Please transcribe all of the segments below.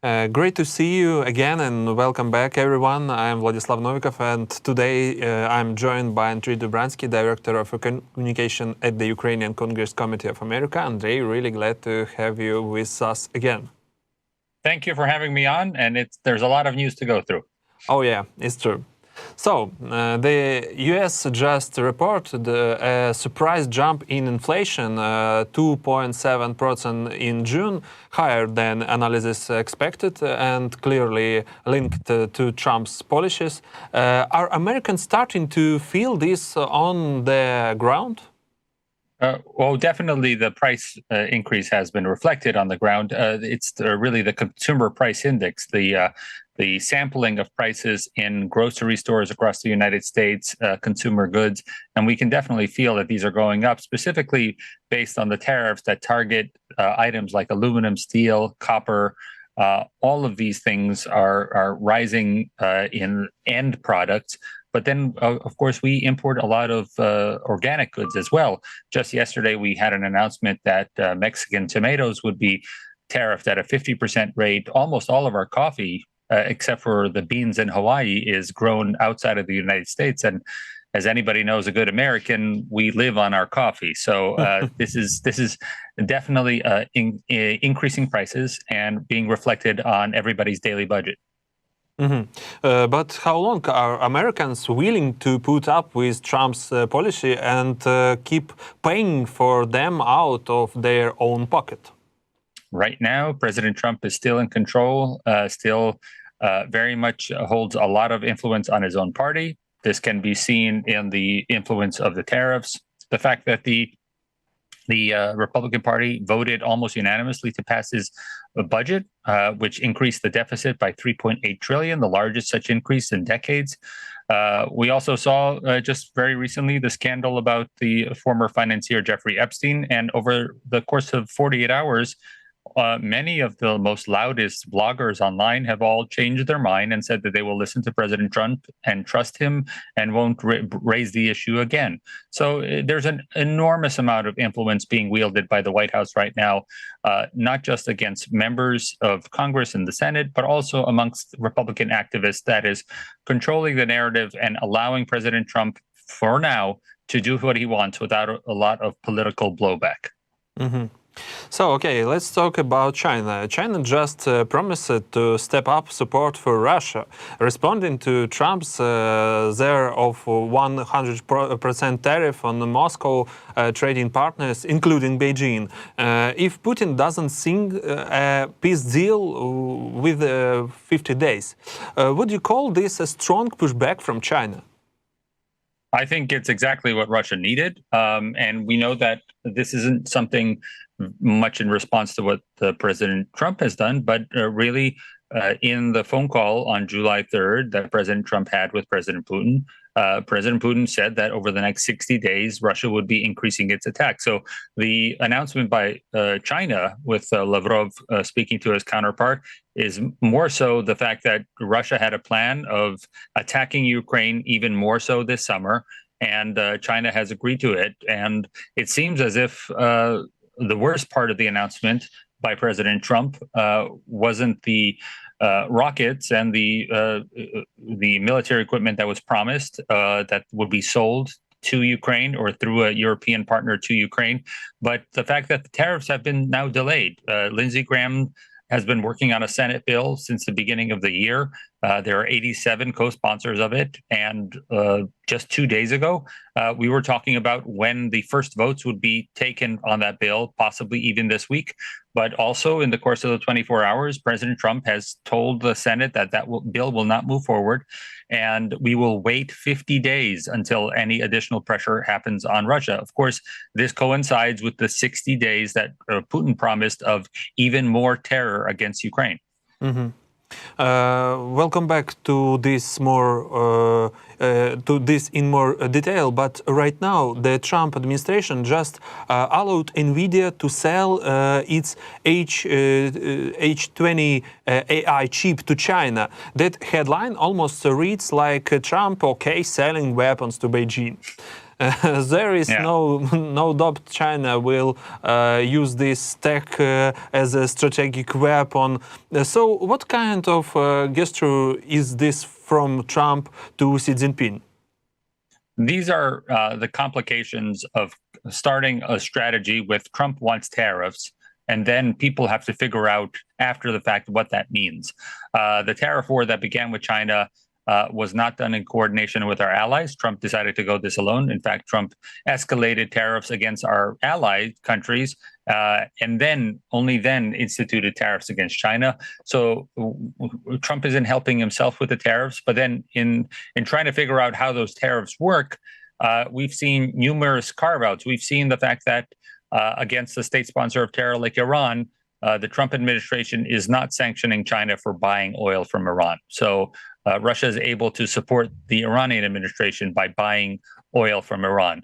Great to see you again and welcome back, everyone. I'm Vladislav Novikov, and today I'm joined by Andrij Dobriansky, Director of Communication at the Ukrainian Congress Committee of America. Andrij, really glad to have you with us again. Thank you for having me on, and there's a lot of news to go through. Oh yeah, it's true. So, the US just reported a surprise jump in inflation, 2.7% in June, higher than analysts expected and clearly linked to Trump's policies. Are Americans starting to feel this on the ground? Well, definitely the price increase has been reflected on the ground. It's really the consumer price index, the sampling of prices in grocery stores across the United States, consumer goods, and we can definitely feel that these are going up, specifically based on the tariffs that target items like aluminum, steel, copper. All of these things are rising in end products. But then, of course, we import a lot of organic goods as well. Just yesterday, we had an announcement that Mexican tomatoes would be tariffed at a 50% rate. Almost all of our coffee, except for the beans in Hawaii, is grown outside of the United States. And as anybody knows, a good American, we live on our coffee. So this is definitely increasing prices and being reflected on everybody's daily budget. But how long are Americans willing to put up with Trump's policy and keep paying for them out of their own pocket? Right now, President Trump is still in control, still very much holds a lot of influence on his own party. This can be seen in the influence of the tariffs, the fact that the Republican Party voted almost unanimously to pass his budget, which increased the deficit by $3.8 trillion, the largest such increase in decades. We also saw just very recently the scandal about the former financier Jeffrey Epstein, and over the course of 48 hours, many of the most loudest bloggers online have all changed their mind and said that they will listen to President Trump and trust him and won't raise the issue again. So there's an enormous amount of influence being wielded by the White House right now, not just against members of Congress and the Senate, but also amongst Republican activists that is controlling the narrative and allowing President Trump, for now, to do what he wants without a lot of political blowback. So, okay, let's talk about China. China just promised to step up support for Russia, responding to Trump's there of 100% tariff on Moscow trading partners, including Beijing. If Putin doesn't sign a peace deal with 50 days, would you call this a strong pushback from China? I think it's exactly what Russia needed. And we know that this isn't something much in response to what President Trump has done, but really in the phone call on July 3rd that President Trump had with President Putin, President Putin said that over the next 60 days, Russia would be increasing its attack. So the announcement by China with Lavrov speaking to his counterpart is more so the fact that Russia had a plan of attacking Ukraine even more so this summer, and China has agreed to it. And it seems as if the worst part of the announcement by President Trump wasn't the rockets and the military equipment that was promised that would be sold to Ukraine or through a European partner to Ukraine, but the fact that the tariffs have been now delayed. Lindsey Graham has been working on a Senate bill since the beginning of the year. There are 87 co-sponsors of it. And just 2 days ago, we were talking about when the first votes would be taken on that bill, possibly even this week. But also in the course of the 24 hours, President Trump has told the Senate that bill will not move forward. And we will wait 50 days until any additional pressure happens on Russia. Of course, this coincides with the 60 days that Putin promised of even more terror against Ukraine. Welcome back to this in more detail. But right now, the Trump administration just allowed NVIDIA to sell its H20 AI chip to China. That headline almost reads like Trump, okay, selling weapons to Beijing. There is Yeah. no doubt China will use this tech as a strategic weapon. So what kind of gesture is this from Trump to Xi Jinping? These are the complications of starting a strategy with Trump wants tariffs, and then people have to figure out after the fact what that means. The tariff war that began with China was not done in coordination with our allies. Trump decided to go this alone. In fact, Trump escalated tariffs against our allied countries, and then only then instituted tariffs against China. So Trump isn't helping himself with the tariffs. But then in trying to figure out how those tariffs work, we've seen numerous carve-outs. We've seen the fact that against the state sponsor of terror like Iran, the Trump administration is not sanctioning China for buying oil from Iran. So Russia is able to support the Iranian administration by buying oil from Iran.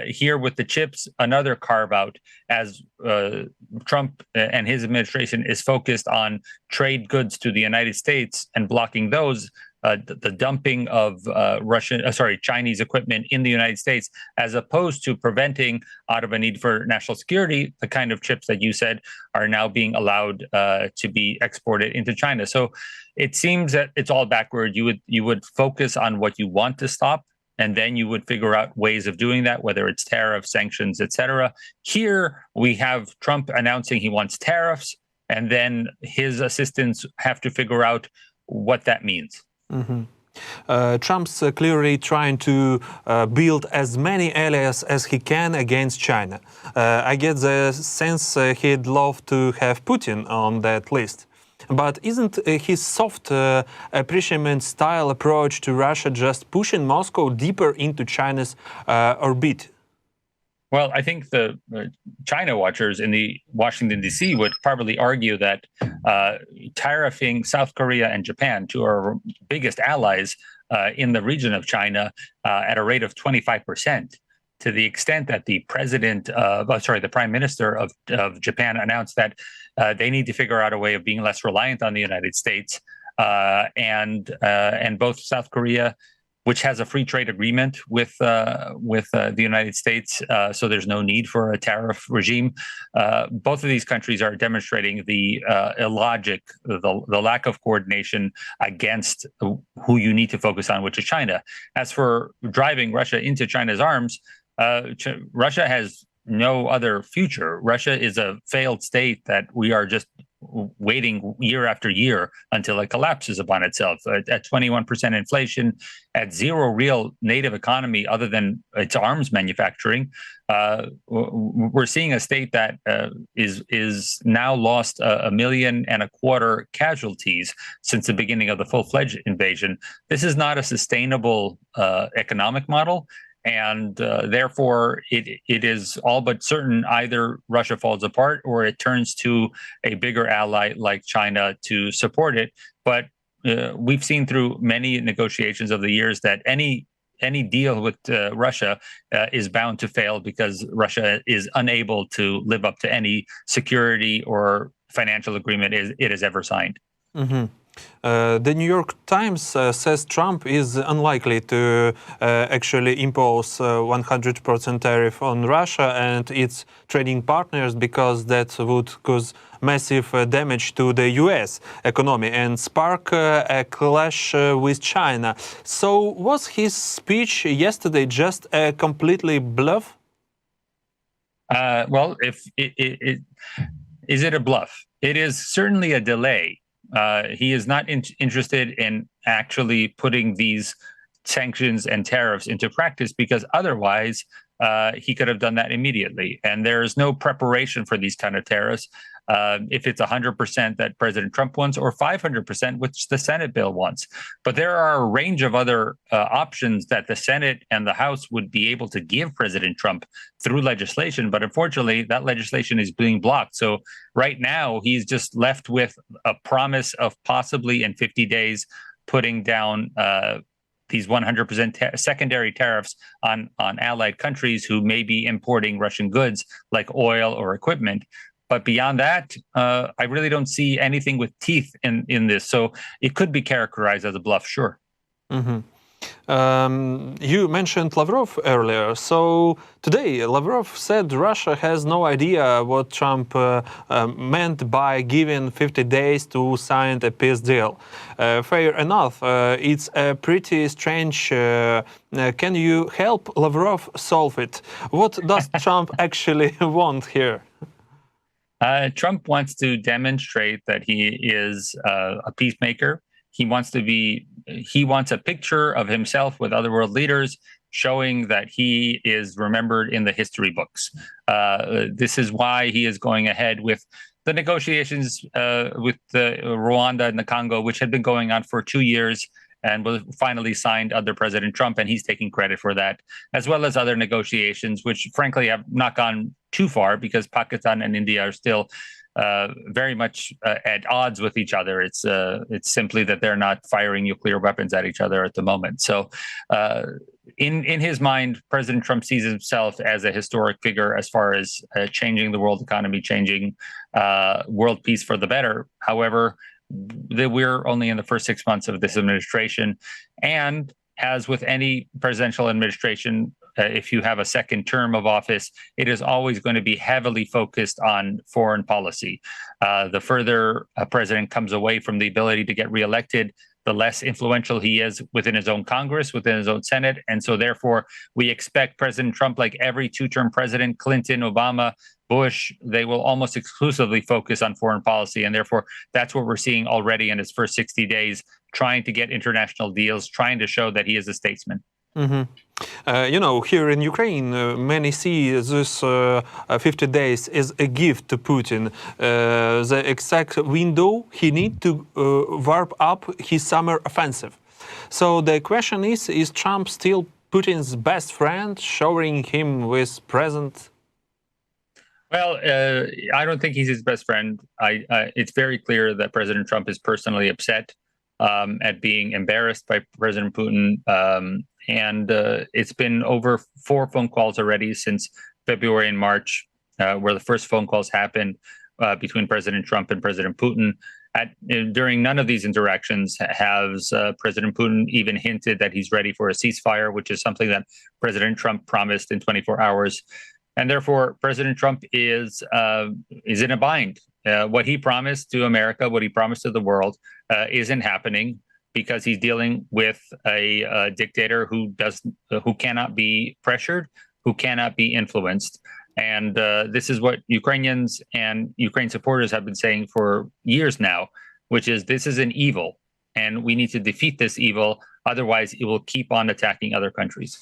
Here with the chips, another carve out, as Trump and his administration is focused on trade goods to the United States and blocking those. The dumping of Chinese equipment in the United States, as opposed to preventing, out of a need for national security, the kind of chips that you said are now being allowed to be exported into China. So it seems that it's all backward. You would focus on what you want to stop, and then you would figure out ways of doing that, whether it's tariffs, sanctions, etc. Here we have Trump announcing he wants tariffs, and then his assistants have to figure out what that means. Trump's clearly trying to build as many allies as he can against China. I get the sense he'd love to have Putin on that list. But isn't his soft appreciation style approach to Russia just pushing Moscow deeper into China's orbit? Well, I think the China watchers in the Washington, D.C. would probably argue that tariffing South Korea and Japan, two of our biggest allies in the region of China, at a rate of 25%, to the extent that the prime minister of Japan announced that they need to figure out a way of being less reliant on the United States, and both South Korea, which has a free trade agreement with the United States, so there's no need for a tariff regime. Both of these countries are demonstrating the illogic, the lack of coordination against who you need to focus on, which is China. As for driving Russia into China's arms, Russia has no other future. Russia is a failed state that we are just waiting year after year until it collapses upon itself. At 21% inflation, at zero real native economy other than its arms manufacturing, we're seeing a state that is now lost 1.25 million casualties since the beginning of the full-fledged invasion. This is not a sustainable economic model. And therefore, it is all but certain either Russia falls apart or it turns to a bigger ally like China to support it. But we've seen through many negotiations of the years that any deal with Russia is bound to fail because Russia is unable to live up to any security or financial agreement it has ever signed. Mm-hmm. The New York Times says Trump is unlikely to actually impose 100% tariff on Russia and its trading partners because that would cause massive damage to the U.S. economy and spark a clash with China. So was his speech yesterday just a completely bluff? Well, is it a bluff? It is certainly a delay. He is not interested in actually putting these sanctions and tariffs into practice because otherwise he could have done that immediately. And there is no preparation for these kind of tariffs. If it's 100% that President Trump wants or 500%, which the Senate bill wants. But there are a range of other options that the Senate and the House would be able to give President Trump through legislation. But unfortunately, that legislation is being blocked. So right now, he's just left with a promise of possibly in 50 days putting down these 100% secondary tariffs on allied countries who may be importing Russian goods like oil or equipment. But beyond that, I really don't see anything with teeth in this. So it could be characterized as a bluff, sure. Mm-hmm. You mentioned Lavrov earlier. So today, Lavrov said Russia has no idea what Trump meant by giving 50 days to sign a peace deal. Fair enough. It's a pretty strange. Can you help Lavrov solve it? What does Trump actually want here? Trump wants to demonstrate that he is a peacemaker. He wants a picture of himself with other world leaders, showing that he is remembered in the history books. This is why he is going ahead with the negotiations with Rwanda and the Congo, which had been going on for 2 years and was finally signed under President Trump, and he's taking credit for that, as well as other negotiations, which frankly have not gone too far because Pakistan and India are still very much at odds with each other. It's simply that they're not firing nuclear weapons at each other at the moment. So in his mind, President Trump sees himself as a historic figure as far as changing the world economy, changing world peace for the better. However, we're only in the first 6 months of this administration. And as with any presidential administration, if you have a second term of office, it is always going to be heavily focused on foreign policy. The further a president comes away from the ability to get reelected, the less influential he is within his own Congress, within his own Senate. And so therefore, we expect President Trump, like every two-term president, Clinton, Obama, Bush, they will almost exclusively focus on foreign policy. And therefore, that's what we're seeing already in his first 60 days, trying to get international deals, trying to show that he is a statesman. Here in Ukraine, many see this 50 days as a gift to Putin, the exact window he needs to warp up his summer offensive. So the question is Trump still Putin's best friend, showering him with present? Well, I don't think he's his best friend. It's very clear that President Trump is personally upset at being embarrassed by President Putin. And it's been over 4 phone calls already since February and March, where the first phone calls happened between President Trump and President Putin. During none of these interactions has President Putin even hinted that he's ready for a ceasefire, which is something that President Trump promised in 24 hours. And therefore, President Trump is in a bind. What he promised to America, what he promised to the world, isn't happening because he's dealing with a dictator who cannot be pressured, who cannot be influenced. And this is what Ukrainians and Ukraine supporters have been saying for years now, which is this is an evil, and we need to defeat this evil. Otherwise, it will keep on attacking other countries.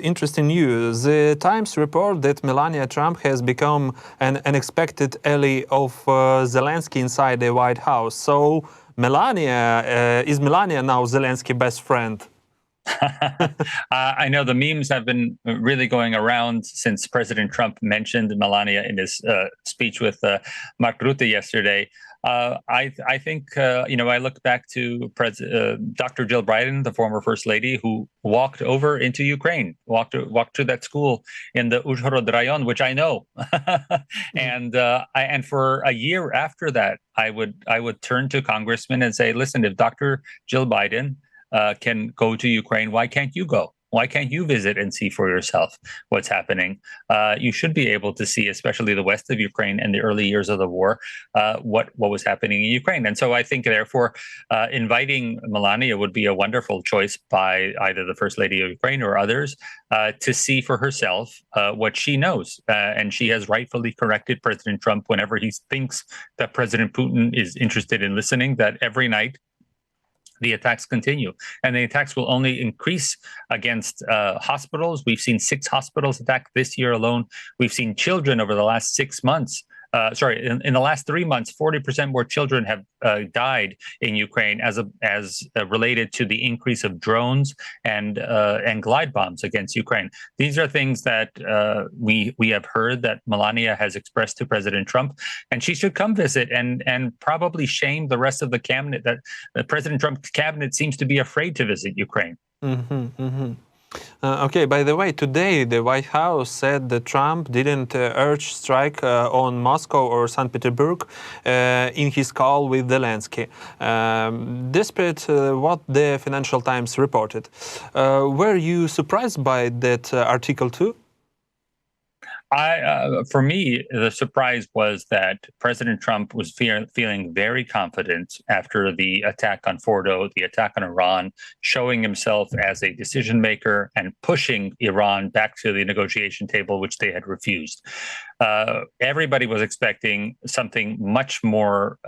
Interesting news. The Times report that Melania Trump has become an unexpected ally of Zelensky inside the White House. So is Melania now Zelensky's best friend? I know the memes have been really going around since President Trump mentioned Melania in his speech with Mark Rutte yesterday. I think, I look back to Dr. Jill Biden, the former First Lady, who walked over into Ukraine, walked to that school in the Uzhhorod Rayon, which I know. And for a year after that, I would turn to congressmen and say, listen, if Dr. Jill Biden can go to Ukraine, why can't you go? Why can't you visit and see for yourself what's happening? You should be able to see, especially the west of Ukraine in the early years of the war, what was happening in Ukraine. And so I think, therefore, inviting Melania would be a wonderful choice by either the First Lady of Ukraine or others to see for herself what she knows. And she has rightfully corrected President Trump whenever he thinks that President Putin is interested in listening, that every night the attacks continue, and the attacks will only increase against hospitals. We've seen 6 hospitals attacked this year alone. We've seen children over the last 6 months. In the last 3 months, 40% more children have died in Ukraine as related to the increase of drones and glide bombs against Ukraine. These are things that we have heard that Melania has expressed to President Trump, and she should come visit and probably shame the rest of the cabinet that President Trump's cabinet seems to be afraid to visit Ukraine. Okay, by the way, today the White House said that Trump didn't urge strike on Moscow or St. Petersburg in his call with Zelensky, despite what the Financial Times reported. Were you surprised by that article too? For me, the surprise was that President Trump was feeling very confident after the attack on Fordo, the attack on Iran, showing himself as a decision maker and pushing Iran back to the negotiation table, which they had refused. Everybody was expecting something much more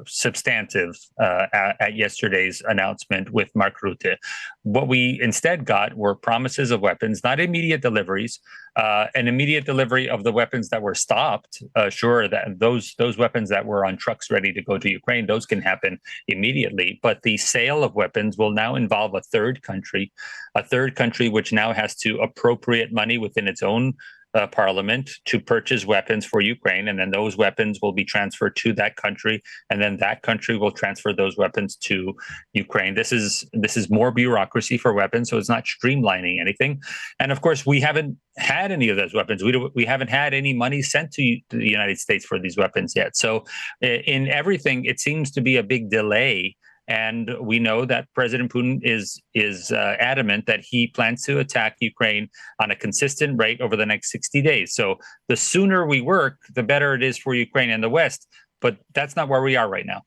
substantive at yesterday's announcement with Mark Rutte. What we instead got were promises of weapons, not immediate deliveries, an immediate delivery of the weapons that were stopped. Sure, that those weapons that were on trucks ready to go to Ukraine, those can happen immediately. But the sale of weapons will now involve a third country which now has to appropriate money within its own parliament to purchase weapons for Ukraine, and then those weapons will be transferred to that country, and then that country will transfer those weapons to Ukraine. This is more bureaucracy for weapons, so it's not streamlining anything. And of course, we haven't had any of those weapons. We haven't had any money sent to the United States for these weapons yet. So in everything, it seems to be a big delay. And we know that President Putin is adamant that he plans to attack Ukraine on a consistent rate over the next 60 days. So the sooner we work, the better it is for Ukraine and the West. But that's not where we are right now.